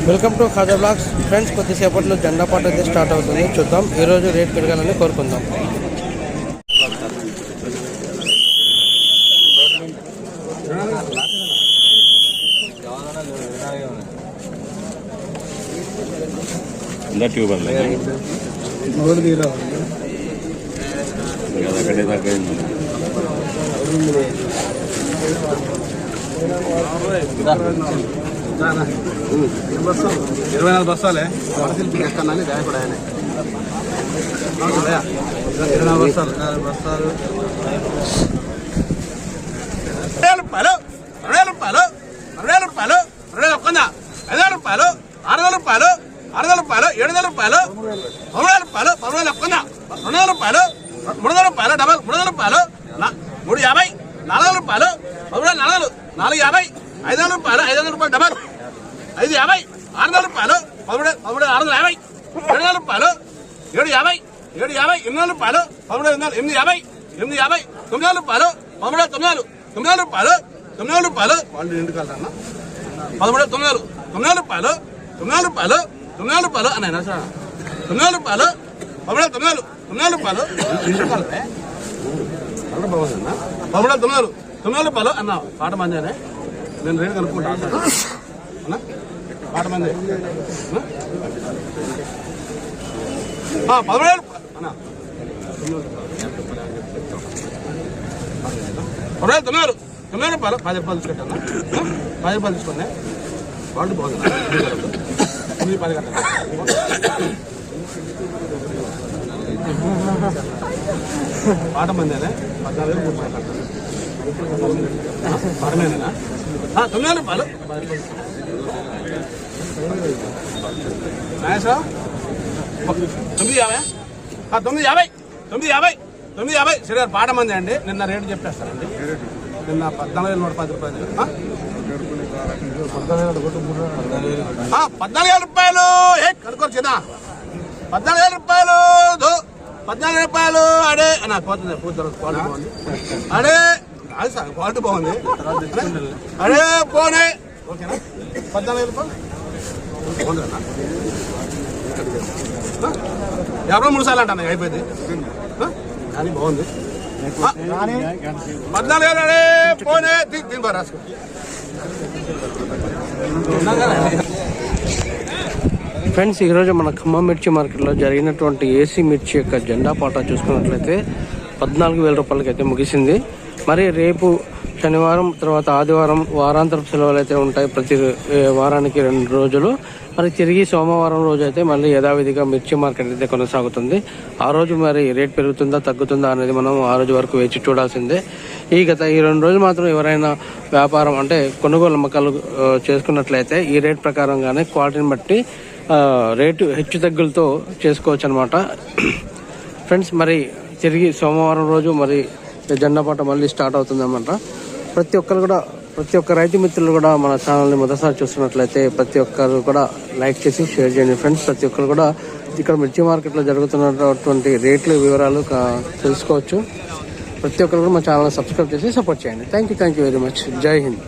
Welcome to Khaja blogs friends. కొద్దిసేపట్లో జెండా పాట అయితే స్టార్ట్ అవుతుంది. చూద్దాం ఈరోజు రేట్ పెరగాలని కోరుకుందాం. ఇరవై 24 బస్తాలే ఎక్కడని గాయపడా 24 బస్తాలు 4 బస్తాలు 20 రూపాయలు 20 రూపాయలు 20 రూపాయలు 20 ఒక్కందా 5 రూపాయలు 600 రూపాయలు 600 రూపాయలు 700 రూపాయలు 300 రూపాయలు 10 ఒక్కందా 200 రూపాయలు 300 రూపాయలు డబల్ 300 రూపాయలు 350 400 రూపాయలు 400 450 500 రూపాయలు 500 రూపాయలు డబల్ 550 600 రూపాయలు 650 700 రూపాయలు 750 800 రూపాయలు 850 900 రూపాయలు 900 రూపాయలు 900 రూపాయలు వాళ్ళు ఎందుకు వెళ్తారన్నా 900 రూపాయలు 900 రూపాయలు 900 రూపాయలు అన్న 900 రూపాయలు 900 రూపాయలు ఎందుకు వెళ్తే అక్కడ బాగుందన్నా 900 రూపాయలు అన్న పాట మందేనే నేను రేటు కనుక్కుంటా అన్న పాట మంది 17 అన్న 900 రూపాయలు 10 రూపాయలు తీసుకుంటా 10 రూపాయలు తీసుకున్నా వాళ్ళు బాగుంది 10 కట్ట పాట మందేనే 14,000 రూపాయలు పాట మందేనా 900 రూపాయలు తొమ్మిది యాభై సరే పాట మంది అండి. నిన్న రేటు చెప్పేస్తారండి. నిన్న 14,110 రూపాయలు 14,000 రూపాయలు కనుక్కోరు చిన్న 14,000 రూపాయలు 14,000 రూపాయలు అడే నాకు పోతుంది క్వాలిటీ బాగుంది అడే అది సార్ క్వాలిటీ బాగుంది అడే పోనే ఓకేనా 14,000 రూపాయలు 53 సార్లు అంటాను అయిపోయింది కానీ బాగుంది 14,000 అడే పోనే దీని బాగా రాసుకో. ఫ్రెండ్స్, ఈరోజు మన ఖమ్మం మిర్చి మార్కెట్లో జరిగినటువంటి ఏసీ మిర్చి యొక్క జెండా పాట చూసుకున్నట్లయితే 14,000 రూపాయలకి అయితే ముగిసింది. మరి రేపు శనివారం తర్వాత ఆదివారం వారాంతరపు సెలవులు అయితే ఉంటాయి. ప్రతి వారానికి 2 రోజులు. మరి తిరిగి సోమవారం రోజు అయితే మళ్ళీ యథావిధిగా మిర్చి మార్కెట్ అయితే కొనసాగుతుంది. ఆ రోజు మరి రేట్ పెరుగుతుందా తగ్గుతుందా అనేది మనం ఆ రోజు వరకు వేచి చూడాల్సిందే. ఈ 2 రోజులు మాత్రం ఎవరైనా వ్యాపారం అంటే కొనుగోలు అమ్మకాలు చేసుకున్నట్లయితే ఈ రేట్ ప్రకారంగానే క్వాలిటీని బట్టి రేటు హెచ్చు తగ్గులతో చేసుకోవచ్చు అనమాట. ఫ్రెండ్స్, మరి తిరిగి సోమవారం రోజు మరి జెండా పాట మళ్ళీ స్టార్ట్ అవుతుంది అన్నమాట. ప్రతి ఒక్క రైతు మిత్రులు కూడా మన ఛానల్ని మొదటిసారి చూస్తున్నట్లయితే ప్రతి ఒక్కరు కూడా లైక్ చేసి షేర్ చేయండి ఫ్రెండ్స్. ప్రతి ఒక్కరు కూడా ఇక్కడ మిర్చి మార్కెట్లో జరుగుతున్నటువంటి రేట్లు వివరాలు తెలుసుకోవచ్చు. ప్రతి ఒక్కరు కూడా మా ఛానల్ని సబ్స్క్రైబ్ చేసి సపోర్ట్ చేయండి. Thank you very much. జై హింద్.